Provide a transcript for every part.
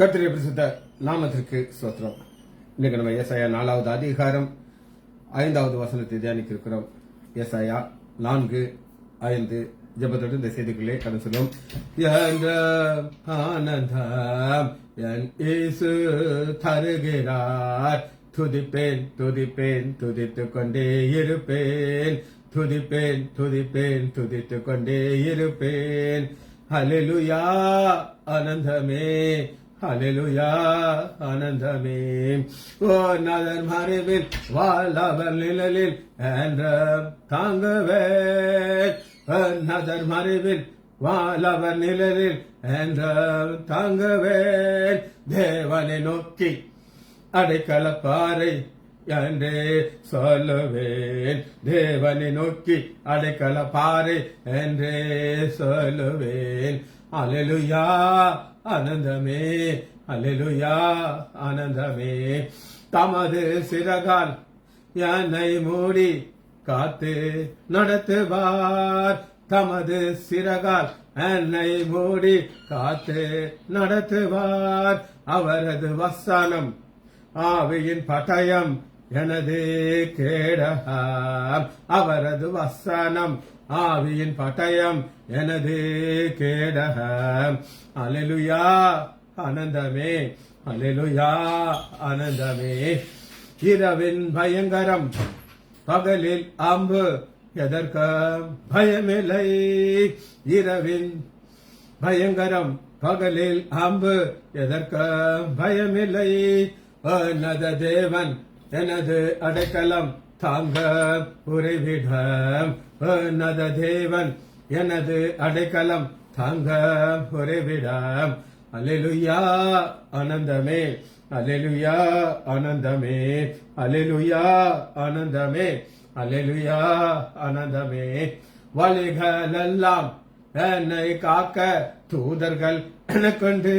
கர்த்தருடைய பரிசுத்த நாமத்திற்கு ஸ்தோத்திரம். இன்னைக்கு நம்ம ஏசாயா 4வது அதிகாரம் 5வது வசனத்தை தியானிக்க இருக்கிறோம். ஏசாயா 4:5 ஜெபத்தோடு இந்த செய்திக்குள்ளே கடந்து செல்லும். ஆனந்தம் என் இயேசு தருகிறார், துதிப்பேன் துதிப்பேன் துதித்துக் கொண்டே இருப்பேன், துதிப்பேன் துதிப்பேன் துதித்துக் கொண்டே இருப்பேன். ஹல்லேலூயா ஆனந்தமே, ஹல்லேலூயா ஆனந்தமே. ஓ நாதர் மறைவில் வாழ்வர் நிழலில் என்ற தாங்குவேன், நாதர் மறைவில் வாழ்வர் நிழலில் என்ற தாங்குவேன். தேவனை நோக்கி அடைக்கலப்பாறை என்றே சொல்லுவேன், தேவனை நோக்கி அடைக்கலப்பாறை என்றே சொல்லுவேன். அல்லேலூயா ஆனந்தமே, அல்லேலூயா ஆனந்தமே. தமது சிறகால் என்னை மூடி காத்து நடத்துவார், தமது சிறகால் என்னை மூடி காத்து நடத்துவார். அவரது வசனம் ஆவியின் பட்டயம் எனது கேடகம், அவரது வசனம் ஆவியின் பட்டயம் எனது கேடகம். அல்லேலூயா ஆனந்தமே, அல்லேலூயா ஆனந்தமே. இரவின் பயங்கரம் பகலில் அம்பு எதற்கு பயமில்லை, இரவின் பயங்கரம் பகலில் அம்பு எதற்கு பயமில்லை. எனது தேவன் எனது அடைக்கலம் தாங்க உறைவிடம், எனது தேவன் எனது அடைக்கலம் தாங்க உறைவிடம். அல்லேலூயா ஆனந்தமே, அல்லேலூயா ஆனந்தமே, அல்லேலூயா ஆனந்தமே, அல்லேலூயா ஆனந்தமே. வழிகளெல்லாம் என்னை காக்க தூதர்கள் எனக்குண்டு,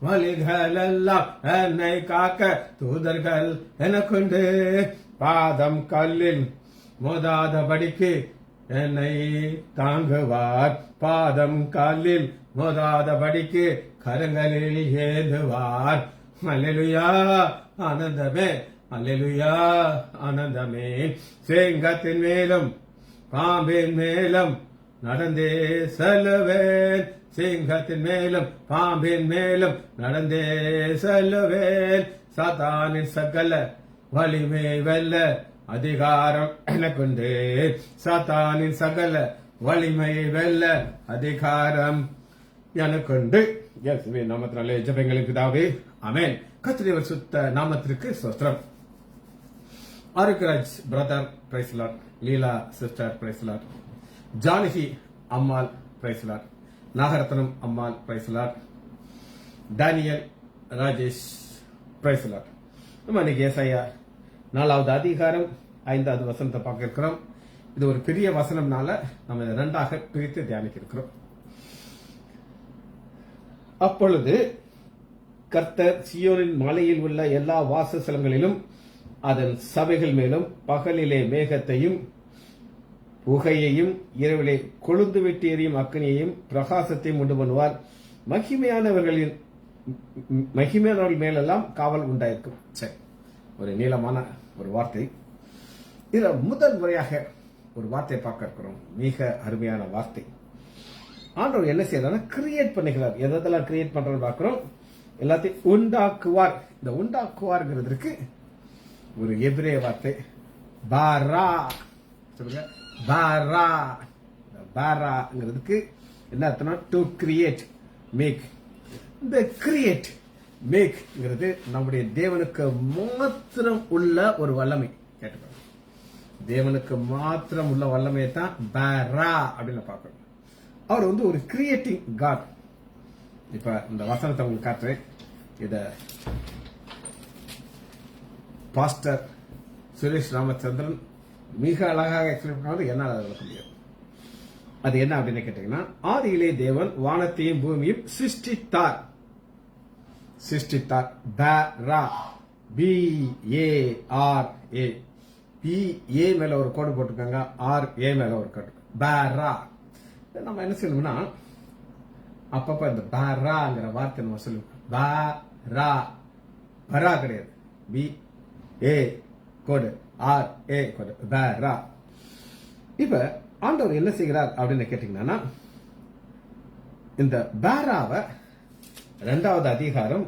வழிகளெல்லாம் என்னை காக்க தூதர்கள் எனக்குண்டு. பாதம் கல்லில் மோதாதபடிக்கு என்னை தாங்குவார், பாதம் கல்லில் மோதாதபடிக்கு கரங்களில் ஏந்துவார். அல்லேலூயா ஆனந்தமே, அல்லேலூயா ஆனந்தமே. சிங்கத்தின் மேலும் பாம்பின் மேலும் நடந்தே செல்லுவேன், சிங்கத்தின் மேலும் பாம்பின் மேலும் நடந்தே செல்லுவேன். சாத்தானின் சகல வலிமை வெல்ல அதிகாரம் எனக்குண்டு, சாத்தானின் சகல வலிமை வெல்ல அதிகாரம் எனக்குண்டு. இயேசுவே நாமத்தினாலே ஜெபங்களின் பிதாவே, ஆமென். கர்த்தருடைய பரிசுத்த நாமத்திற்கு ஸ்தோத்திரம். Arokiyaraj brother praise lord, Leela sister praise lord, Janaki Ammal praise lord, Nagarathnam Ammal praise lord, Daniel Rajesh praise lord. நம்ம இன்னைக்கு ஏசாயா 4வது அதிகாரம் 5வது வசனத்தை பார்க்க இருக்கிறோம். இது ஒரு பெரிய வசனம்னால நம்ம இதை 2ஆக பிரித்து தியானிக்க இருக்கிறோம். அப்பொழுது கர்த்தர் சீயோனின் மலையில் உள்ள எல்லா வாசஸ்தலங்களிலும் அதன் சபைகள் மேலும் பகலிலே மேகத்தையும் புகையையும் இரவிலே கொழுந்து விட்டு எரியும் அக்னியையும் பிரகாசத்தையும் உண்டு பண்ணுவார். மகிமையானவர்கள் மேலெல்லாம் காவல் உண்டாயிருக்கும். சரி, ஒரு நீளமான ஒரு வார்த்தை. இதுல முதல் முறையாக ஒரு வார்த்தை பார்க்க இருக்கிறோம், மிக அருமையான வார்த்தை. ஆண்டவர் என்ன செய்யறாரு, கிரியேட் பண்ணுகிறார். எதெல்லாம் கிரியேட் பண்றோம்னு பார்க்கிறோம், எல்லாத்தையும் உண்டாக்குவார். இந்த உண்டாக்குவார்ங்கிறதுக்கு ஒரு எபிரேய வார்த்தை பாரா, சொல்லுங்க பாரா. பாராங்கிறதுக்கு என்ன அர்த்தம்னா டு கிரியேட், மேக். இந்த கிரியேட் மேக்ங்கிறது நம்முடைய தேவனுக்கு மாத்திரம் உள்ள ஒரு வல்லமை. கேட்டுக்கோங்க, தேவனுக்கு மாத்திரம் உள்ள வல்லமையை தான் பாரா அப்படின்னு பார்க்கணும். அவர் ஒரு கிரியேட்டிங் காட். இப்ப இந்த வசனத்தை உங்களுக்கு காட்டுறேன். இத பாஸ்டர் சுரேஷ் ராமச்சந்திரன் மிக அழகாக எக்ஸ்பிளைன் பண்ணாலும் என்னால் அதை விளக்க முடியாது. அது என்ன அப்படின்னு கேட்டீங்கன்னா, ஆதியிலே தேவன் வானத்தையும் பூமியும் சிருஷ்டித்தார். சிருஷ்டித்தார். பாரா, BARA. PA மேல ஒரு கோடு போட்டுருக்காங்க, RA மேல ஒரு கோடு. பாரா. நம்ம என்ன செய்யணும்னா, அப்பப்ப இந்த பாராங்கிற வார்த்தை நம்ம சொல்லுவோம். பா ரா பரா கிடையாது. B A code R A கோடு பாரா. இப்ப ஆண்டவர் என்ன செய்கிறார் அப்படின்னு கேட்டீங்கன்னா, இந்த பாராவை 2வது அதிகாரம்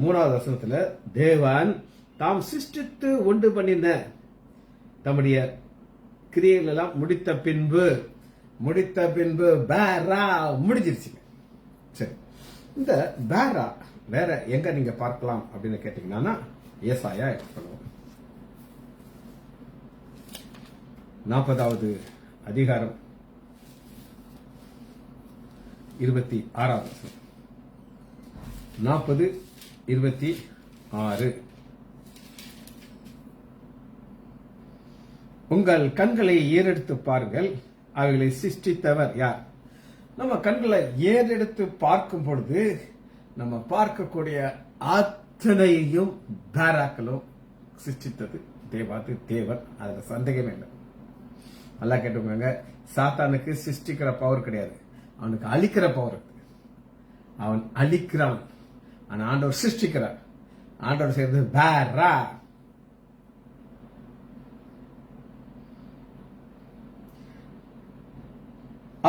3வது வசனத்துல தேவன் தாம் சிருஷ்டித்து உண்டு பண்ணின தம்முடைய கிரியைகள் எல்லாம் முடித்த பின்பு பாரா முடிஞ்சிருச்சு. சரி, இந்த பாரா வேற எங்க நீங்க பார்க்கலாம் அப்படின்னு கேட்டீங்கன்னா, ஏசாயா பண்ணுவோம் 40வது அதிகாரம் 26வது வசனம். 40:26. உங்கள் கண்களை ஏறெடுத்து பாருங்கள், அவைகளை சிருஷ்டித்தவர் யார்? நம்ம கண்களை ஏறெடுத்து பார்க்கும் பொழுது நம்ம பார்க்கக்கூடிய அத்தனையும் பாராக்களும் சிருஷ்டித்தது தேவன். அதுல சந்தேகமே இல்லை. நல்லா கேட்டுக்கோங்க, சாத்தானுக்கு சிருஷ்டிக்கிற பவர் கிடையாது, அவனுக்கு அழிக்கிற பவர் இருக்கு. அவன் அழிக்கிறான், ஆனா ஆண்டவர் சிருஷ்டிக்கிறார். ஆண்டவர் செய்யறது பாரா.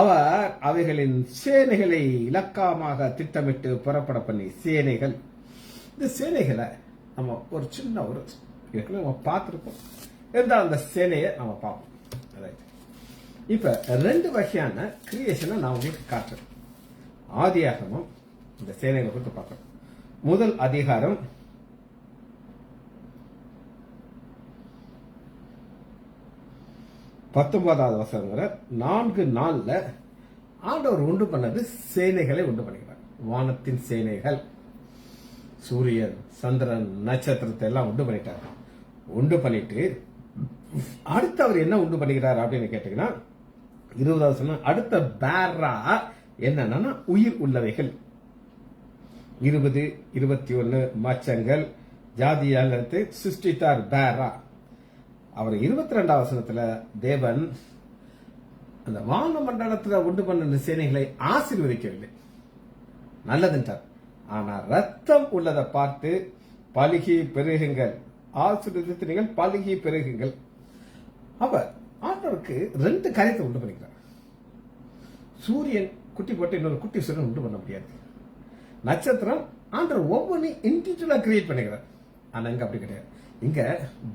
அவர் அவைகளின் சேனைகளை இலக்கமாக திட்டமிட்டு புறப்பட பண்ணி சேனைகள். இந்த சேனைகளை நம்ம ஒரு சின்ன ஒரு நம்ம பார்த்துருப்போம், இருந்தால் அந்த சேனையை நம்ம பார்ப்போம். இப்ப 2 வகையான கிரியேஷனை நான் உங்களுக்கு காட்டுறேன். ஆதியாகமம் இந்த சேனைகளை குறித்து பார்க்கிறோம். முதல் அதிகாரம் 19வது வசனம் வரை 4 நாள்ல ஆண்டவர் உண்டு பண்ணது சேனைகளை உண்டு பண்ணிக்கிறார். வானத்தின் சேனைகள், சூரியன், சந்திரன், நட்சத்திரத்தை எல்லாம் உண்டு பண்ணிட்டார். உண்டு பண்ணிட்டு அடுத்து அவர் என்ன உண்டு பண்ணிக்கிறார் அப்படின்னு கேட்டீங்கன்னா, 20வது வசனம் அடுத்த பாரா என்னன்னா உயிர் உள்ளவைகள். 20, 21 மச்சங்கள் ஜாதியாலத்தை சிருஷ்டித்தார் பாரா. அவர் 22வது வசனத்துல தேவன் அந்த வான மண்டலத்தில் உண்டு பண்ண சேனைகளை ஆசீர்வதிக்கவில்லை, நல்லதுன்றார். ஆனா ரத்தம் உள்ளதை பார்த்து பலுகி பெருகுங்கள், ஆசீர்வதித்து நீங்கள் பலுகி பெருகுங்கள். அப்ப ஆண்டவருக்கு 2 காரியத்தை உண்டு பண்ணிக்கிறார். சூரியன் குட்டி போட்டு இன்னொரு குட்டி சூரியன் உண்டு பண்ண முடியாது. நட்சத்திரம் ஆண்டவர் ஒவ்வொன்றையும் இண்டிவிஜுவலா கிரியேட் பண்ணிக்கிறார். ஆனா இங்க அப்படி கிடையாது. இங்க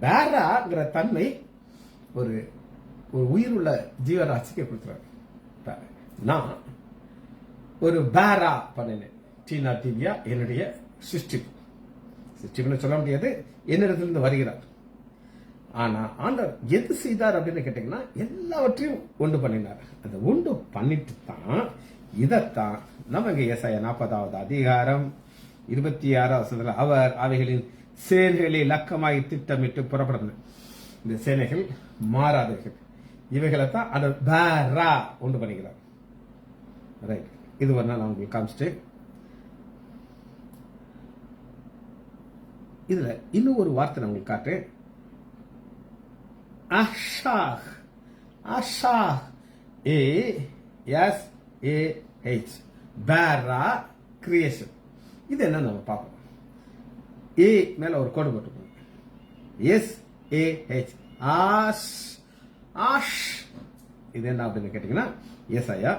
பாராங்கிற தன்மை ஒரு உயிர் உள்ள ஜீவராசிக்கு கொடுத்துறாரு. நான் ஒரு பாரா பண்ணினேன். டீனா திவ்யா என்னுடைய சிருஷ்டிப்புன்னு சொல்ல முடியாது, என்னிடத்திலிருந்து வருகிறார். ஆனா ஆண்டவர் எது செய்தார் அப்படின்னு கேட்டீங்கன்னா, எல்லாவற்றையும் உண்டு பண்ணினார். அந்த உண்டு பண்ணிட்டு தான் இதத்தான் நம்ம இங்க ஏசாயா 40வது அதிகாரம் 26வது வசனத்துல அவர் அவைகளின் சேனைகளை இலக்கமாய் திட்டமிட்டு புறப்படணும். இந்த சேனைகள் மாறாதவைகள், இவைகளைத்தான் அந்த பாரா உண்டு பண்ணிக்கிறார். ரைட், இது ஒரு நாள் நான் உங்களுக்கு காமிச்சிட்டு, இதுல இன்னும் ஒரு வார்த்தை நான் உங்களுக்கு காட்டுறேன். அஷாஹ், அஷாஹ், ASAH, பாரா கிரியேஷன். இது என்ன நம்ம பார்ப்போம். ஏ மேல ஒரு கோடு போட்டுக்கோங்க. SAH, ash, ash. இது என்ன அப்படின்னு கேட்டீங்கன்னா, ஏசாயா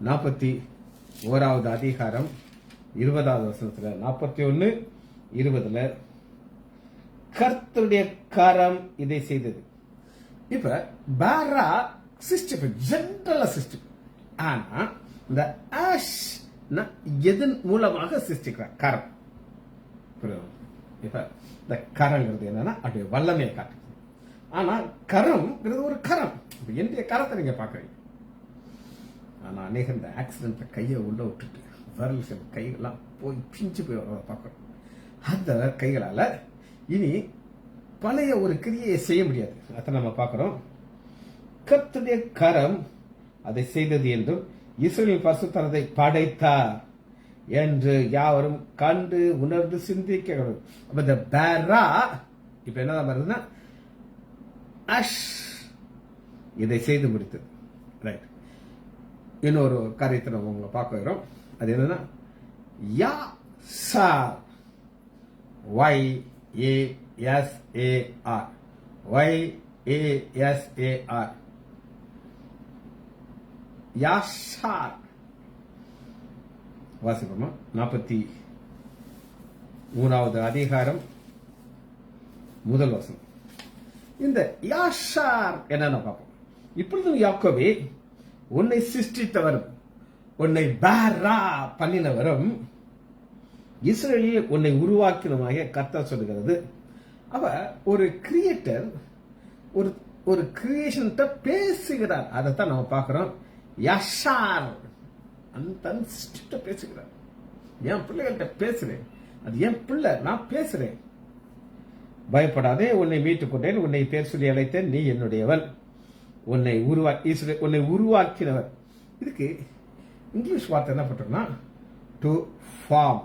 41வது அதிகாரம் 20வது வசனத்துல 41:20 கர்த்தருடைய கரம் இதை செய்தது. இப்ப பாரா சிஸ்டம் ஜெனரலா சிஸ்டம். ஆனா இந்த ஆஷ் எதன் மூலமாக சிருஷ்டிக்கிறார்? கரம். இப்ப இந்த கரங்கிறது என்னன்னா அப்படியே வல்லமையை காட்டு. ஆனா கரம் ஒரு கரம். என்னுடைய கரத்தை நீங்க பாக்குறீங்க. ஆனா அநேக இந்த ஆக்சிடென்ட்ல கையை உள்ள விட்டுட்டு விரல்கள் கைகள்லாம் போய் பிஞ்சு போய் வர பார்க்கறோம். அந்த கைகளால இனி பழைய ஒரு கிரியையை செய்ய முடியாது. அதை நம்ம பார்க்கிறோம். கர்த்தருடைய கரம் அதை செய்தது என்றும் இஸ்ரவேல் பரிசுத்தரை படைத்தார் என்று யாவரும் கண்டு உணர்ந்து சிந்திக்க. அப்ப இந்த பாரா இப்ப என்னதான் வருதுன்னா அஷ் இதை செய்து முடித்தது. ரைட், இன்னொரு காரியத்தை நம்ம உங்களை பார்க்கிறோம். அது என்னன்னா யாசார், YASAR, YASAR, யாசார். வாசிப்போமா? 43வது அதிகாரம் முதல் வசனம். இந்த யாஷார் என்னன்னு பார்ப்போம். இப்பொழுதும் யாக்கோபே, உன்னை சிருஷ்டித்தவரும் உன்னை பாரா பண்ணினவரும் இஸ்ரேலில் உன்னை உருவாக்கினமாக கர்த்தர் சொல்லுகிறது. அவ ஒரு கிரியேட்டர், ஒரு கிரியேஷன் பேசுகிறார். அதைத்தான் நம்ம பார்க்கிறோம். யாஷார், அந்த சிருஷ்டிட்ட பேசுகிறார். என் பிள்ளைகள்கிட்ட பேசுறேன், அது என் பிள்ளை, நான் பேசுறேன். பயப்படாதே, உன்னை மீட்டுக் கொண்டேன், உன்னை பேர் சொல்லி அழைத்தேன், நீ என்னுடையவன், உன்னை உருவாக்கினவர். இதுக்கு இங்கிலீஷ் வார்த்தை என்ன பண்றோம்னா டு ஃபார்ம்,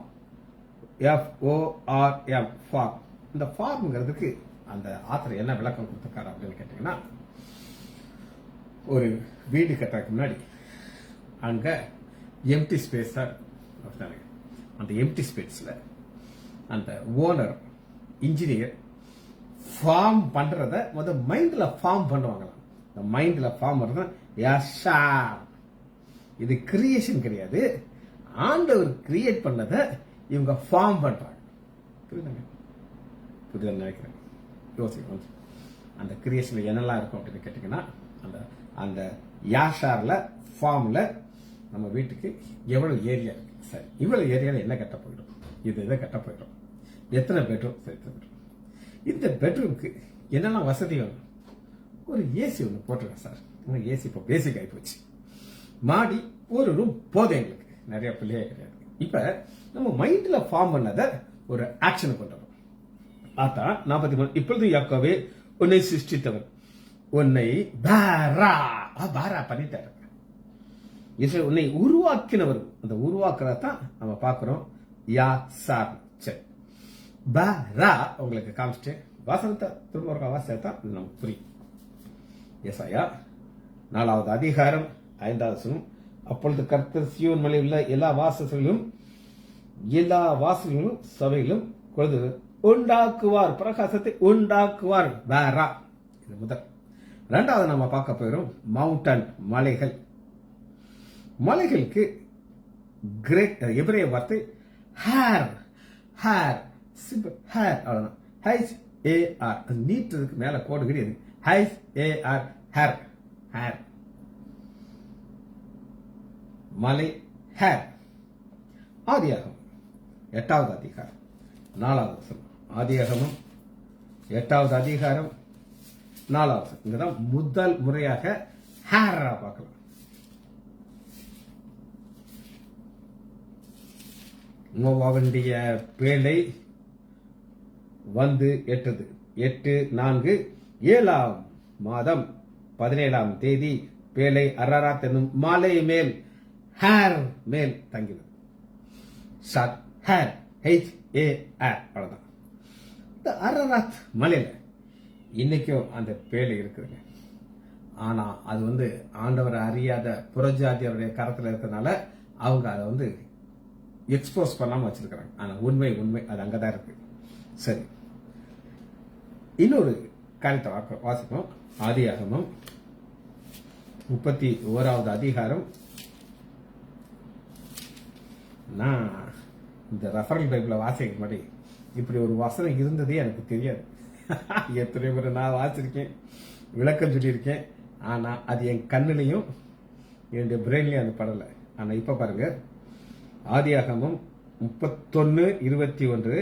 FORM, ஃபார்ம். இந்த ஃபார்ம்ங்கிறதுக்கு அந்த ஆத்தர் என்ன விளக்கம் கொடுத்திருக்காரு அப்படின்னு கேட்டீங்கன்னா, ஒரு வீடு கட்டுறதுக்கு முன்னாடி அங்க எம்டி ஸ்பேஸ் தான். அந்த எம்டி ஸ்பேஸ்ல அந்த ஓனர், இன்ஜினியர் ஃபார்ம் பண்றத முதல் மைண்ட்ல ஃபார்ம் பண்ணுவாங்களாம். இந்த மைண்ட்ல ஃபார்ம் பண்றது யாஷார். இது கிரியேஷன் கிடையாது, ஆண்டவர் கிரியேட் பண்ணத இவங்க ஃபார்ம் பண்றாங்க. புரியுதுன்னு நினைக்கிறேன். யோசிக்கணும், அந்த கிரியேஷன்ல என்னெல்லாம் இருக்கும் அப்படின்னு கேட்டீங்கன்னா, அந்த யாஷார்ல ஃபார்ம்ல நம்ம வீட்டுக்கு எவ்வளவு ஏரியா இருக்கு, சரி இவ்வளவு ஏரியால என்ன கட்ட போயிடும், இதை கட்ட போயிடும், எத்தனை பெட்ரூம், சரி எத்தனை பெட்ரூம், இந்த பெட்ரூமுக்கு என்னெல்லாம் வசதி வேணும், ஒரு ஏசி ஒன்று போட்டுருக்கேன் சார். ஏசி இப்போ பேசிக் ஆகி போச்சு. மாடி ஒரு ரூம் போதும் எங்களுக்கு, நிறைய பிள்ளையே கிடையாது. இப்ப நம்ம மைண்ட்ல ஃபார்ம் பண்ணதை ஒரு ஆக்ஷன் கொண்டு வரோம். ஆத்தா 43. இப்பொழுது யாக்கோபே, உன்னை சிருஷ்டித்தவர் உன்னை பாரா பண்ணிட்டாரு. உன்னை உருவாக்கினவர், அந்த உருவாக்குறதான் நம்ம பார்க்கிறோம். யாசார். சரி, பாரா உங்களுக்கு காமிச்சிட்டு வாசனத்தை திரும்ப ஒரு வாசத்தான் நமக்கு புரியும். ஏசாயா 4வது அதிகாரம் 5வது வசனம். அப்பொழுது கர்த்தர் சீயோன் மலையில் உள்ள எல்லா வாசல்களும் சபையிலும் கொழுது உண்டாக்குவார், பிரகாசத்தை உண்டாக்குவார். பாரா, இது முதல். 2வது நம்ம பார்க்க போயிடும் மவுண்டன், மலைகள். மலைகளுக்கு கிரேட் எபிரேய வார்த்தை ஹேர், ஹேர், அவ்வளவுதான். HAR, நீட்டுறதுக்கு மேல கோடு கிடையாது. HAR, ஹேர், மலை, ஹேர். ஆதியாகமம் 8வது அதிகாரம் 4வது வசனம். ஆதியாகமம் 8வது அதிகாரம் 4வது வசனம். இங்கதான் முதல் முறையாக ஹேரா பார்க்கலாம். நோவாவுடைய பேழை வந்து எட்டது. 8/4 7ஆம் மாதம் 17ஆம் தேதி பேழை அரராத் என்னும் மலை மேல், ஹேர் மேல் தங்கினது. ஹேர், HAR, அவ்வளவுதான். இந்த அரராத் மலையில இன்னைக்கும் அந்த பேழை இருக்குதுங்க. ஆனா அது ஆண்டவரை அறியாத புறஜாதியருடைய கரத்துல இருக்கிறதுனால அவங்க அதை எக்ஸ்போஸ் பண்ணாம வச்சிருக்கிறாங்க. ஆனா உண்மை அது அங்கதான் இருக்கு. சரி, இன்னொரு காரியத்தை வாசிப்போம். ஆதியாகமம் 31வது அதிகாரம். நான் இந்த ரெஃபரல் பைபிள வாசிக்க மாட்டேன். இப்படி ஒரு வசனம் இருந்ததே எனக்கு தெரியாது. எத்தனை முறை நான் வாசிருக்கேன், விளக்கம் சொல்லியிருக்கேன். ஆனா அது என் கண்ணிலையும் என்னுடைய பிரெயின்லயும் அது படல. ஆனா இப்ப பாருங்க, ஆதியாகமம் 31:21.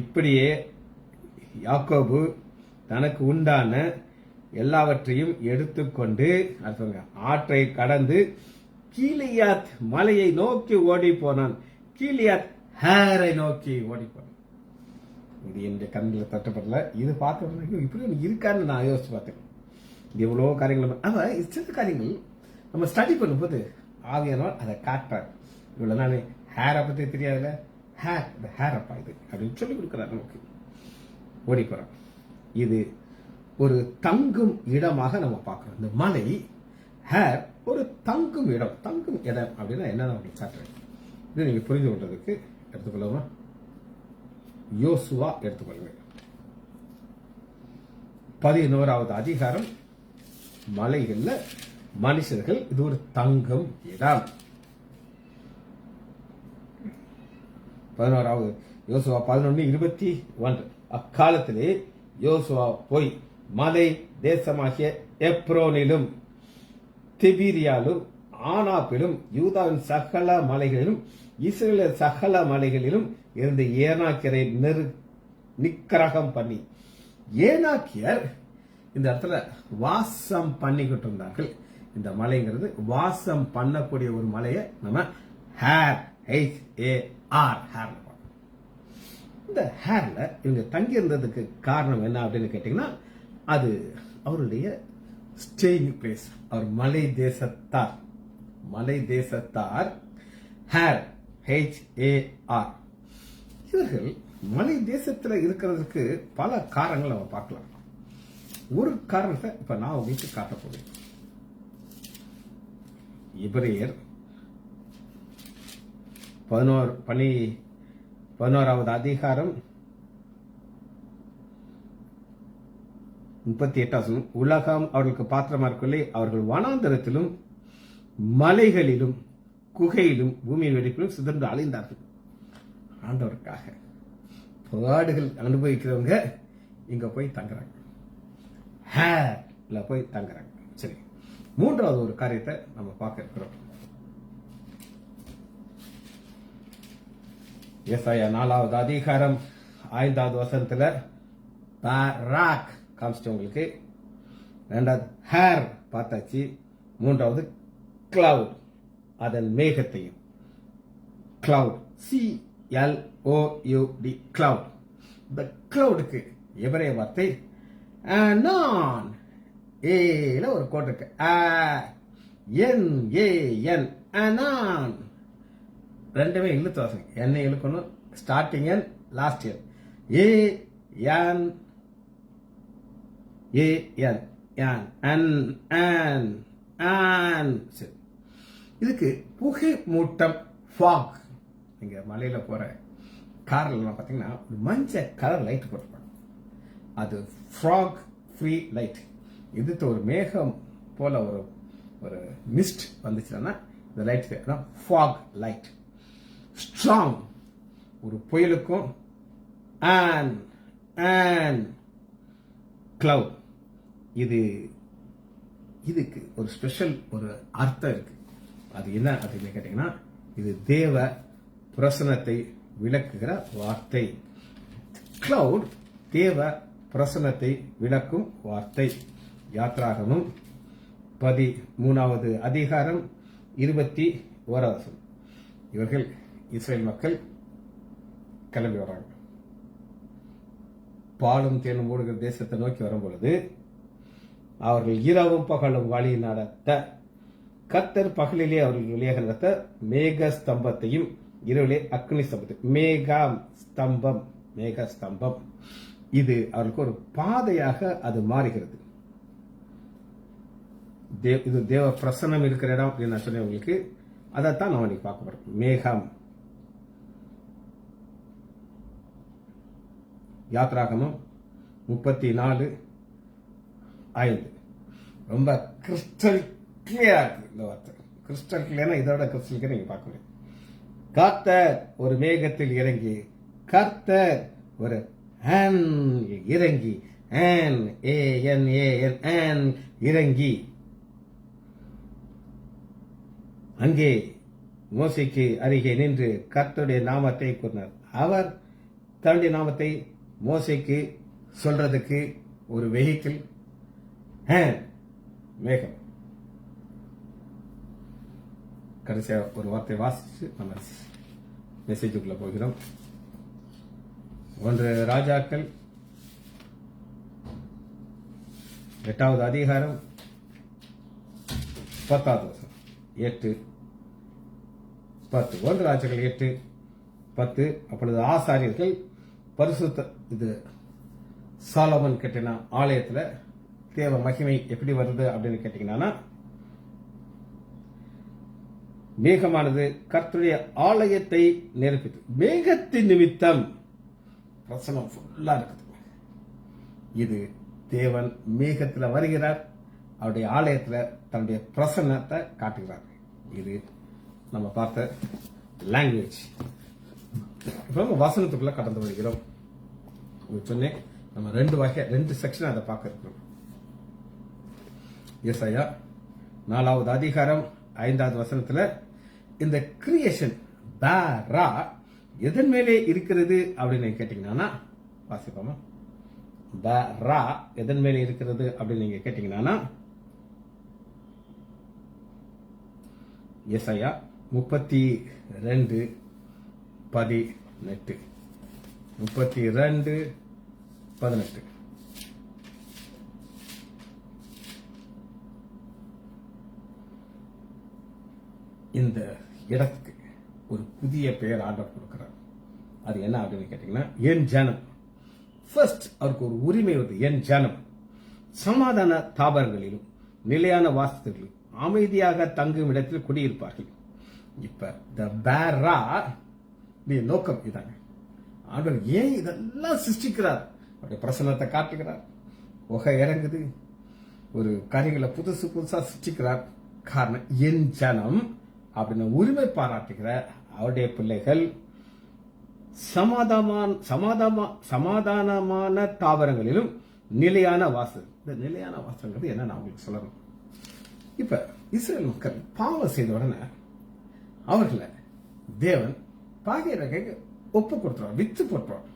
இப்படியே யாக்கோபு தனக்கு உண்டான எல்லாவற்றையும் எடுத்துக்கொண்டு ஆற்றை கடந்து கீலியாத் மலையை நோக்கி ஓடி போனான். கீலியாத் ஹேரை நோக்கி ஓடி போனான். இது என்னுடைய கண்ணில் தட்டப்படல. இது பார்க்க இப்படி இருக்கான்னு நான் யோசிச்சு பார்த்தேன். இது எவ்வளோ காரியங்கள், சில காரியங்கள் நம்ம ஸ்டடி பண்ணும்போது ஆவியானவர் அதை காட்டுறாரு. இவ்வளவு நானே ஹேரை பத்தி தெரியாதுல, ஹேர் அப்பா இது அப்படின்னு சொல்லி கொடுக்குறாரு. நமக்கு ஓடி போறோம். இது ஒரு தங்கும் இடமாக நம்ம பார்க்கிறோம். இந்த மலை ஹேர் ஒரு தங்கும் இடம். தங்கும் இடம் அப்படின்னா என்ன காட்டுறேன். இது நீங்க புரிந்து கொண்டதுக்கு எடுத்துக்கொள்ளாமா யோசுவா எடுத்துக்கொள்ளுங்க. 11வது அதிகாரம் மலைகள்ல மனுஷர்கள் இது ஒரு தங்கம் இடம். 11வது யோசுவா 11:21 அக்காலத்திலே யோசுவா போய் மலை தேசமாகிய எப்ரோனிலும் திபீரியாலும் ஆனாப்பிலும் யூதாவின் சகல மலைகளிலும் இஸ்ரேல் சகல மலைகளிலும் இருந்து ஏனாக்கியரை நிக்கரகம் பண்ணி, ஏனாக்கியர் இந்த இடத்துல வாசம் பண்ணிக்கிட்டு இருந்தார்கள். இந்த மலைங்கிறது வாசம் பண்ணக்கூடிய ஒரு மலையை நம்ம ஹேர் HAR இந்த ஹேர்ல இவங்க தங்கி இருந்ததுக்கு காரணம் என்ன அப்படின்னு கேட்டீங்கன்னா, அது அவருடைய ஸ்டேயிங் பிளேஸ். அவர் மலை தேசத்தார் ஹேர் HAR. இவர்கள் மலை தேசத்துல இருக்கிறதுக்கு பல காரணங்கள் நம்ம பார்க்கலாம். ஒரு காரணத்தை இப்ப நான் உங்களுக்கு காட்ட போறேன். எபிரேயர் 11வது அதிகாரம் 38 உலகம் அவர்களுக்கு பாத்திரமா இருக்கவில்லை, அவர்கள் வனாந்தரத்திலும் மலைகளிலும் குகையிலும் பூமியின் வெடிப்பிலும் சிதறந்து அலைந்தார்கள். ஆண்டவருக்காக பாடுகள் அனுபவிக்கிறவங்க இங்க போய் தங்குறாங்க, ஹேர்ல போய் தங்குறாங்க. சரி, 3வது ஒரு காரியத்தை நம்ம பார்க்க இருக்கிறோம். ஏசாயா 4வது அதிகாரம் 5வது வசனத்துல ராக் காமிச்சிட்டு உங்களுக்கு. 2வது ஹேர் பார்த்தாச்சு. 3வது கிளவுட், அதன் மேகத்தையும். Cloud CLOUD cloud. இந்த கிளவுடுக்கு எபிரேய வார்த்தை நான் ஏல ஒரு கோட் இருக்கு, NAN அனான். ரெண்டுமே இழுத்து வாசம், என்ன இழுக்கணும், ஸ்டார்டிங் அண்ட் லாஸ்ட் இயர். சரி, இதுக்கு புகை மூட்டம் ஃபாக். நீங்க மலையில போற கார்ல பாத்தீங்கன்னா மஞ்சள் கலர் லைட் போட்டிருப்பாங்க, அது ஃபாக் ஃப்ரீ லைட். இது ஒரு மேகம் போல ஒரு மிஸ்ட் வந்துச்சுன்னா இந்த லைட் ஃபாக் லைட். ஸ்ட்ராங், ஒரு புயலுக்கும் கிளவுட். இதுக்கு ஒரு ஸ்பெஷல் ஒரு அர்த்தம் இருக்கு. அது என்ன அப்படின்னு கேட்டீங்கன்னா, இது தேவ பிரசன்னத்தை விளக்குகிற வார்த்தை. கிளவுட் தேவ பிரசன்னத்தை விளக்கும் வார்த்தை. யாத்ராகமம் 13வது அதிகாரம் 21 இவர்கள் இஸ்ரேல் மக்கள் கிளம்பி வராங்க. பாலும் தேனும் ஓடுகிற தேசத்தை நோக்கி வரும் பொழுது அவர்கள் இரவும் பகலும் வழி நடத்த கர்த்தர் பகலிலே அவர்கள் வழியாக நடத்த மேக ஸ்தம்பத்தையும் இரவிலே அக்னி ஸ்தம்பத்தையும். மேக ஸ்தம்பம் இது அவர்களுக்கு ஒரு பாதையாக அது மாறுகிறது. இது தேவ பிரசன்னம் இருக்கிற இடம் அப்படின்னு நான் சொன்னேன் உங்களுக்கு. அதைத்தான் நம்ம இன்னைக்கு பார்க்க போறோம். மேகம். யாத்ராகமம் 34:5 ரொம்ப கிறிஸ்டல் கிளியரா இருக்கு இந்த வார்த்தை. கிறிஸ்டல் கிளியர்னா இதோட கிறிஸ்டல் கிளியர் நீங்க பார்க்க முடியும். கர்த்தர் ஒரு மேகத்தில் இறங்கி, கர்த்தர் ஒரு இறங்கி, இறங்கி அங்கே மோசேக்கு அருகே நின்று கர்த்தருடைய நாமத்தை கூறினார். அவர் தன்னுடைய நாமத்தை மோசேக்கு சொல்றதுக்கு ஒரு வெஹிக்கிள் மேகம். கடைசியா ஒரு வார்த்தை வாசிச்சு நம்ம மெசேஜுக்குள்ள போகிறோம். 1 ராஜாக்கள் 8வது அதிகாரம் 10வது வசனம். 8:10. 1 ராஜாக்கள் 8:10. அப்பொழுது ஆசாரியர்கள் பரிசுத்த, இது சாலமன் கட்டின ஆலயத்துல தேவ மகிமை எப்படி வருது அப்படின்னு கேட்டீங்கன்னா, மேகமானது கர்த்தருடைய ஆலயத்தை நிரப்பிது. மேகத்தின் நிமித்தம் பிரசனம் ஃபுல்லா இருக்குது. இது தேவன் மேகத்துல வருகிறார், அவருடைய ஆலயத்துல தன்னுடைய பிரசன்னத்தை காட்டுகிறார். இது நம்ம பார்த்த லாங்குவேஜ். இப்போ நம்ம வசனத்துக்குள்ள கடந்து வருகிறோம். சொன்னேன் நம்ம ரெண்டு செக்ஷன் அதை பார்க்க இருக்கிறோம். ஏசாயா 4வது அதிகாரம் 5வது வசனத்துல இந்த கிரியேஷன் பாரா எதன் மேலே இருக்கிறது அப்படின்னு கேட்டீங்கன்னா, வாசிப்போமா? பாரா எதன் மேலே இருக்கிறது அப்படின்னு நீங்க கேட்டீங்கன்னா, ஏசாயா 32:18 32:18 இந்த இடத்துக்கு ஒரு புதிய பெயர் ஆண்டவர் கொடுக்கிறார். அது என்ன அப்படின்னு கேட்டீங்கன்னா, என் ஜனம். ஃபர்ஸ்ட் அவருக்கு ஒரு உரிமை வருது. என் ஜனம் சமாதான தாபரங்களிலும் நிலையான வாசத்திலும் அமைதியாக தங்கும் இடத்தில் குடியிருப்பார்கள். இப்ப த பேரா நோக்கம் இதாங்க. ஆண்டவர் ஏன் இதெல்லாம் சிருஷ்டிக்கிறார்? அவருடைய பிரசன்னத்தை காட்டுகிறார். புகை இறங்குது, ஒரு காரியங்களை புதுசா சிருஷ்டிக்கிறார். காரணம் என் ஜனம் அப்படின்னு உரிமை பாராட்டுகிற அவருடைய பிள்ளைகள் சமாதானமான தாவரங்களிலும் நிலையான வாசல். இந்த நிலையான வாசல்ங்கிறது என்ன நான் உங்களுக்கு சொல்லணும். இப்ப இஸ்ரேல் மக்கள் பாவம் செய்த உடனே அவர்களை தேவன் பாகியரகை ஒப்பு கொடுத்துருவார், வித்து போட்டுருவார்.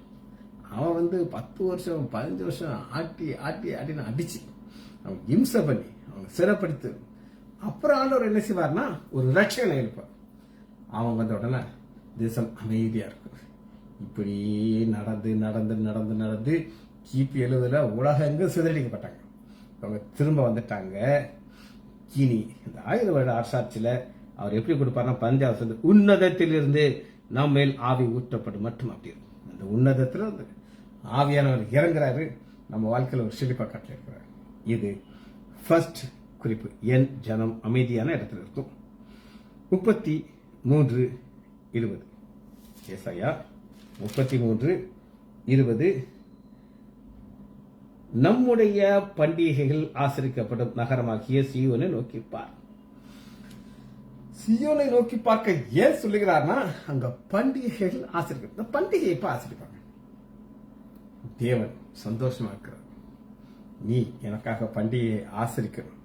அவன் 10 வருஷம் 15 வருஷம் ஆட்டின்னு அடிச்சு அவங்க இம்சை பண்ணி அவங்க சிறப்படுத்து. அப்புறம் ஆண்டவர் என்ன செய்வார்னா ஒரு ரட்சகனை எழுப்பார். அவன் வந்த உடனே தேசம் அமைதியா இருக்கும். இப்படி நடந்து நடந்து நடந்து நடந்து கிபி 70 உலகெங்கும் சிதறடிக்கப்பட்டாங்க. அவங்க திரும்ப வந்துட்டாங்க. இனி இந்த 1000 வருட அரசாட்சியில அவர் எப்படி கொடுப்பார்னா, 5வது உன்னதத்திலிருந்து நம்ம மேல் ஆவி ஊற்றப்படும் மட்டும். அப்படி அந்த உன்னதத்துல ஆவியானவர் இறங்குறாரு, நம்ம வாழ்க்கையில் ஒரு செழிப்பா கட்டளை இருக்கிறார். இது ஃபர்ஸ்ட் குறிப்பு. என் ஜனம் அமைதியான இடத்துல இருக்கும். 33:20 ஏசாயா 33:20 நம்முடைய பண்டிகைகள் ஆசரிக்கப்படும் நகரமாகிய சீயோனை நோக்கி பார். சீயோனை நோக்கி பார்க்க ஏன் சொல்லுகிறார்னா, அங்க பண்டிகைகள் ஆசரிக்க. இந்த பண்டிகை எப்ப ஆசரிப்பாங்க? தேவன் சந்தோஷமா இருக்கிறார். நீ எனக்காக பண்டிகையை ஆசரிக்கணும்.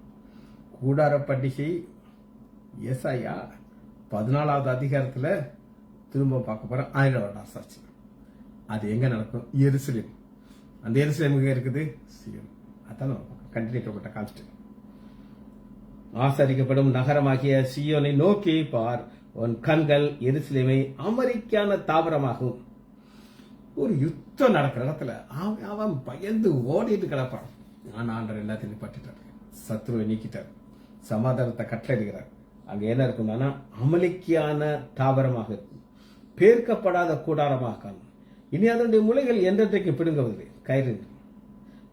கூடார பண்டிகை ஏசாயா 14வது அதிகாரத்துல திரும்ப பார்க்க போற 1000 வருட அரசாட்சி. அது எங்க நடக்கும்? எருசலேம். அந்த எருசலேம் எங்க இருக்குது? சீயோன். அதான் கண்டிப்பாக கான்ஸ்டன்ட். ஆசரிக்கப்படும் நகரமாகிய சீயோனை நோக்கி பார், உன் கண்கள் எருசலேமை அமெரிக்கான தாவரமாகும். ஒரு யுத்தம் நடக்கிற இடத்துல அவன் பயந்து ஓடிட்டு கிடப்பான். நான் ஆண்டவர் எல்லாத்தையும் நிப்பாட்டிட்டார், சத்ருவை நீக்கிட்டார், சமாதானத்தை கட்டளையிடுகிறார். அங்க என்ன இருக்கும்னா அமளிக்கையான தாவரமாக இருக்கும், பேர்க்கப்படாத கூடாரமாக. இனி அதனுடைய முளைகள் என்றைக்கு பிடுங்குவதில்லை, கயிறு.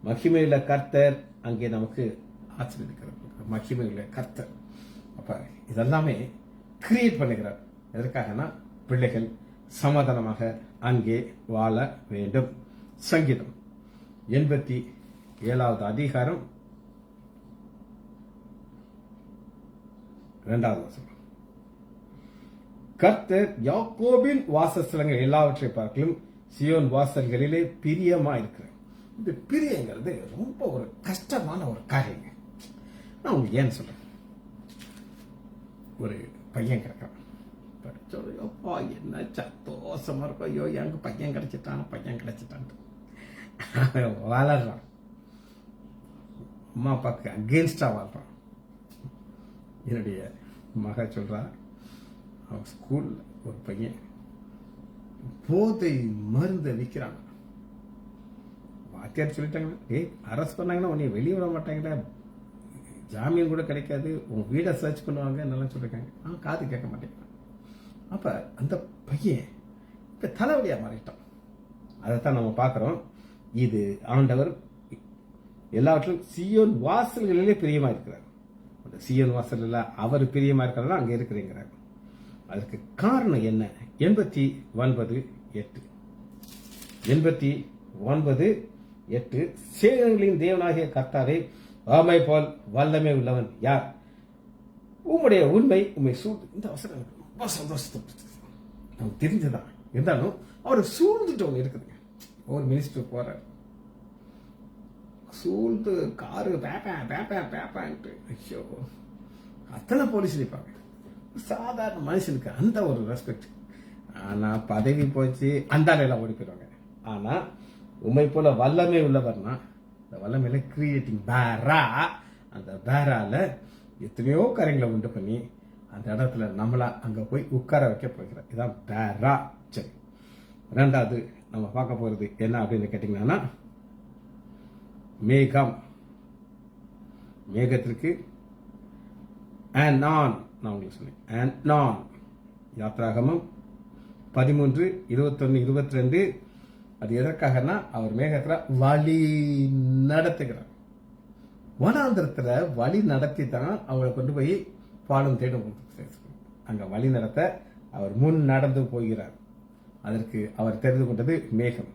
மகிமையுள்ள கர்த்தர் அங்கே நமக்கு ஆச்சரிக்கிறார். மகிமையுள்ள கர்த்தர். அப்ப இதெல்லாமே கிரியேட் பண்ணுகிறார். எதற்காகனா பிள்ளைகள் சமாதானமாக அங்கே வாழ வேண்டும். சங்கீதம் 87வது அதிகாரம் 2வது வசனம். கர்த்தர் யாக்கோபின் வாசஸ்தலங்கள் எல்லாவற்றை பார்க்கலும் சியோன் வாசல்களிலே பிரியமா இருக்கிறார். இந்த பிரியங்கிறது ரொம்ப ஒரு கஷ்டமான ஒரு காரியம். நான் உங்களுக்கு ஏன்னு சொல்றேன். ஒரு பையன் கிடக்கான், படிச்சோப்பா என்ன சந்தோஷமா இருக்கும். ஐயோ எங்க பையன் கிடைச்சிட்டான் வளர்றான். அம்மா அப்பாக்கு அகேன்ஸ்டா வாழ்றான். என்னுடைய மக சொல்றா, அவன் ஸ்கூல்ல ஒரு பையன் போதை மருந்தை விற்கிறான். வாத்தியார் சொல்லிட்டாங்க, அரெஸ்ட் பண்ணாங்கன்னா உன்னை வெளியே விட மாட்டாங்கடா, ஜாமீன் கூட கிடைக்காது, உன் வீடை சர்ச் பண்ணுவாங்க என்னெல்லாம் சொல்லிருக்காங்க. காது கேட்க மாட்டேங்கிறான். அப்ப அந்த பையன் இப்ப தலைவலியா மாறிட்டான். அதைத்தான் நம்ம பார்க்கிறோம். இது ஆண்டவர் எல்லாவற்றிலும் சீயோன் வாசல்களிலே பிரியமா இருக்கிறார். அந்த சீயோன் வாசல்ல அவர் பிரியமா இருக்கிறார், அங்க இருக்கிறீங்கிறார். அதற்கு காரணம் என்ன? 89:8 89:8 சேனைகளின் தேவனாகிய கர்த்தாவே, ஆமை போல் வல்லமை உள்ளவன் யார்? உம்முடைய உண்மை உண்மை சூழ்ந்து. இந்த அவசரம் எனக்கு ரொம்ப சந்தோஷத்தை நமக்கு தெரிஞ்சதான். இருந்தாலும் அவரை சூழ்ந்துட்டு ஒன்று இருக்குதுங்க. ஒரு மினிஸ்டர் போறாரு, சூழ்ந்து காரு பேப்பான்ட்டு, ஐயோ அத்தனை போலீஸ் நிற்பாங்க. சாதாரண மனுஷனுக்கு அந்த ஒரு ரெஸ்பெக்ட். ஆனா பதவி போச்சு, அந்த எல்லாம் ஓடி போயிடுவாங்க. ஆனா உண்மை போல வல்லமை உள்ளவர்னா, இந்த வல்லமையில கிரியேட்டிங் பேரா, அந்த பேரால எத்தனையோ காரியங்களை உண்டு பண்ணி அந்த இடத்துல நம்மளா அங்க போய் உட்கார வைக்க போகிறார். இதான் பேரா. சரி, ரெண்டாவது நம்ம பார்க்க போறது என்ன அப்படின்னு கேட்டீங்கன்னா, மேகம். மேகத்திற்கு and on, நான் உங்களுக்கு சொன்னேன், and on. யாத்ராகமம் 13, 21, 22. அது எதற்காகனா, அவர் மேகத்துல வழி நடத்துகிறார். வனாந்திரத்துல வழி நடத்தி தான் அவளை கொண்டு போய் பாலும் தேடும். அங்க வழி நடத்த அவர் முன் நடந்து போகிறார். அதற்கு அவர் தெரிந்து கொண்டது மேகம்.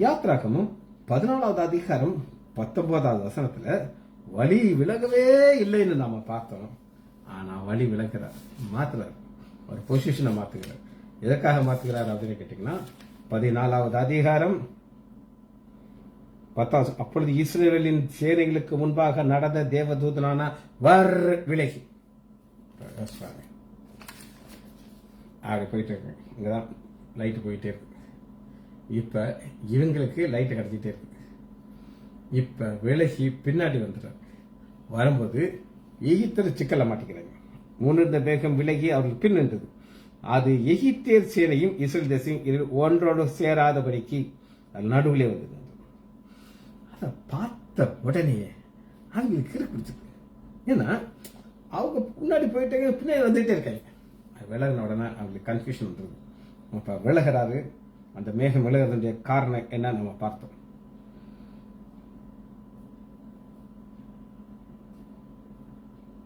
யாத்ராகமும் 14வது அதிகாரம் 19வது வசனத்துல வழி விலகவே இல்லைன்னு நாம பார்த்தோம். ஆனா வழி விலகிறார், மாத்துறார், ஒரு பொசிஷனை மாத்துகிறார். எதற்காக மாத்துகிறார் அப்படின்னு கேட்டீங்கன்னா, 14வது அதிகாரம் 10. அப்பொழுது இஸ்ரவேலின் சேனைகளுக்கு முன்பாக நடந்த தேவதூதனான விலகி அப்படி போயிட்டு இருக்கு. இங்கதான் லைட் போயிட்டே இருக்கு. இப்ப இவங்களுக்கு லைட் கிடைச்சிட்டே இருக்கு. இப்ப விலகி பின்னாடி வந்துட்டார். வரும்போது எகிப்தர் சிக்கல மாட்டிக்கிறாங்க. முன்னிருந்த மேகம் விலகி அவர்கள் பின் நின்றது. அது எகிப்தியர் சேனையும் இஸ்ரேல் தேசம் ஒன்றோடு சேராதபடிக்கு நடுவிலே வந்தது. அதை பார்த்த உடனே அவங்களுக்கு கிறுக்கு பிடிச்சிருக்கு. ஏன்னா அவங்க முன்னாடி போயிட்டாங்க, பின்னாடி வந்துட்டே இருக்காங்க. விலகின உடனே அவங்களுக்கு கன்ஃபியூஷன் வந்துருது. இப்ப விலகிறாரு. அந்த மேகம் விலகிறதுடைய காரணம் என்ன நம்ம பார்த்தோம்.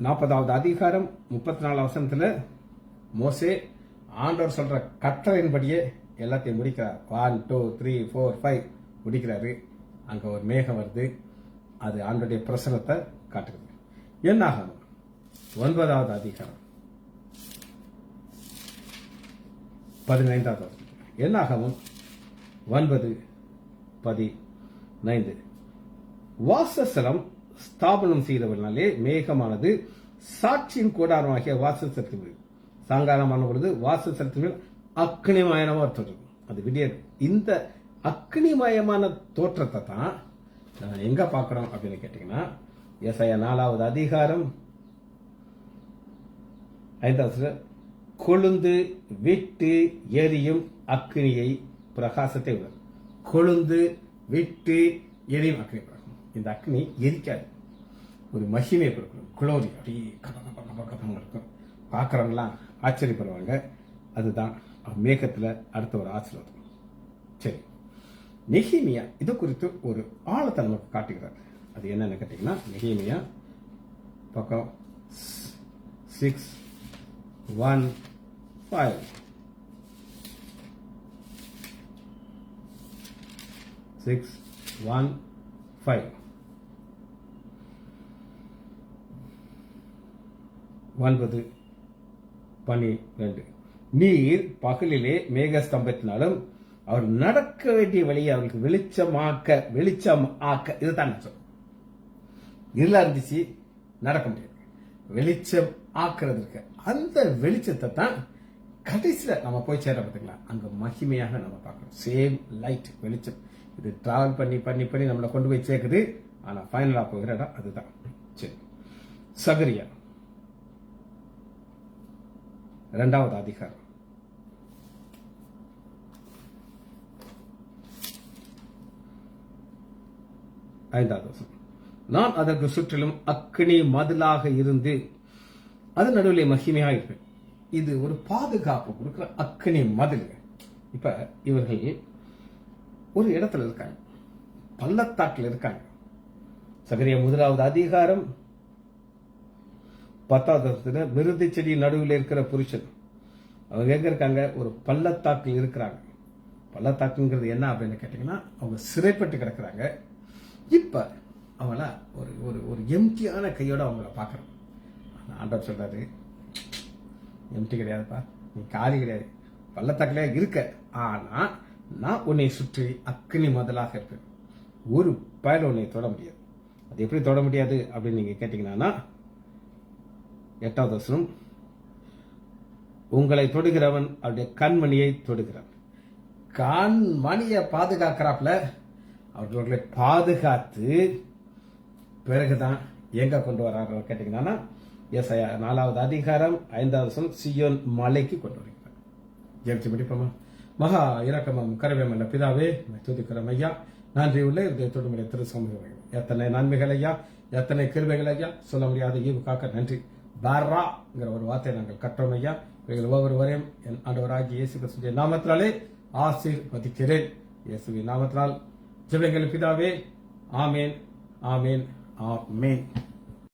நாற்பதாவது அதிகாரம் 34 வசனத்துல மோசே ஆண்டவர் சொல்ற கட்டளையின்படியே எல்லாத்தையும் முடிக்கிறார். 1, 2, 3, 4, 5 முடிக்கிறாரு. அங்க ஒரு மேகம் வருது. அது ஆண்டோடைய பிரசனத்தை காட்டுகிறது. என்னாகணும் 9வது அதிகாரம் 15வது என்னாகவும் 9:15 வாசஸ்தலம் ஸ்தாபனம் செய்தவர்களாலே மேகமானது சாட்சியின் கூடாரமாகிய வாசஸ்தலத்தின் மேல் சாயங்காலமான பொழுது வாசஸ்தலத்தின் மேல் அக்னிமயமான தோற்றம். அது விடியது. இந்த அக்னிமயமான தோற்றத்தை தான் நான் எங்க பார்க்கிறோம் அப்படின்னு கேட்டீங்கன்னா, எசாயா 4வது அதிகாரம் 5வது கொழுந்து விட்டு எரியும் அக்னியை பிரகாசத்தை உள்ள கொழுந்து விட்டு எரியும் அக்னி பிரகாசம். இந்த அக்னி எரிக்காது, ஒரு மகிமையை கொடுக்கணும். குளோரி அப்படியே கதம் இருக்கும். பார்க்கறவங்களாம் ஆச்சரியப்படுவாங்க. அதுதான் மேகத்துல அடுத்த ஒரு ஆசீர்வாதம். சரி, நெகேமியா இது குறித்து ஒரு ஆழத்தை நமக்கு காட்டுகிறார். அது என்னன்னு கேட்டீங்கன்னா, நெகேமியா பக்கம் 6:1-5 6:1-5 9:12 நீர் பகலிலே மேகஸ்தம்பத்தினாலும் அவர் நடக்க வேண்டிய வழியை அவருக்கு வெளிச்சம் ஆக்க இதுதான் இருளா இருந்துச்சு, நடக்க முடியாது. வெளிச்சம் ஆக்குறதுக்கு அந்த வெளிச்சத்தை தான் கடைசியில நம்ம போய் சேர பார்த்தீங்களா, அங்க மகிமையாக நம்ம பார்க்கணும். சேம் லைட் வெளிச்சம் இது டிராவல் பண்ணி பண்ணி பண்ணி நம்மளை கொண்டு போய் சேர்க்குது. ஆனா ஃபைனலா போகிற இடம் அதுதான். சரி, சகரியா 2வது அதிகாரம் 5வது வசனம். நான் அதற்கு சுற்றிலும் அக்னி மதிலாக இருந்து அது நடுவிலே மகிமையாக இருப்பேன். இது ஒரு பாதுகாப்பு கொடுக்கிற அக்னி மதில். இப்ப இவர்கள் ஒரு இடத்துல இருக்காங்க, பள்ளத்தாக்கில் இருக்காங்க. சகரியா 1வது அதிகாரம் 10வது வசனத்துல மிருதி செடி நடுவில் இருக்கிற புருஷன். அவங்க எங்க இருக்காங்க? ஒரு பள்ளத்தாக்கில் இருக்கிறாங்க. பள்ளத்தாக்குங்கிறது என்ன அப்படின்னு கேட்டீங்கன்னா, அவங்க சிறைப்பட்டு கிடக்குறாங்க. இப்ப அவங்கள ஒரு ஒரு ஒரு எம்டியான கையோட அவங்கள பாக்குறோம். ஆண்டவர் சொல்றாரு, எம்டி கிடையாதுப்பா, நீ காலி கிடையாது, பள்ளத்தாக்கிலே இருக்க. ஆனா நான் உன்னை சுற்றி அக்னி முதலாக இருப்பேன். ஒரு பயல உன்னை தொட முடியாது. அது எப்படி தொட முடியாது அப்படின்னு நீங்க கேட்டீங்கன்னா, 8வது வசனம், உங்களை தொடுகிறவன் அவருடைய கண்மணியை தொடுகிறான். கண்மணியை பாதுகாக்கிறாப்ல, அவர்களை பாதுகாத்து பிறகுதான் எங்க கொண்டு வர்றாரு கேட்டீங்கன்னா, ஏசாயா 4வது அதிகாரம் 5வது வசனம், சியோன் மலைக்கு கொண்டு வருகிறார். ஜெபிச்சு முடிப்போமா? மகா இரக்கமும் கருவேமல்ல பிதாவே, துதிக்கிறோம் ஐயா. நன்றி உள்ள இதயத்தோடு உடைய திரு சமூகம். எத்தனை நன்மைகள் ஐயா, எத்தனை கிருபைகள் ஐயா, சொல்ல முடியாத ஈவு காக்க நன்றி. பாராங்கிற ஒரு வார்த்தை நாங்கள் கற்றோம் ஐயா. ஒவ்வொருவரையும் என் ஆண்டவராகிய இயேசு கிறிஸ்துவின் நாமத்தினாலே ஆசீர்வதிக்கிறேன். இயேசுவின் நாமத்தினால் ஜெபங்கள் பிதாவே. ஆமேன், ஆமேன், ஆமேன்.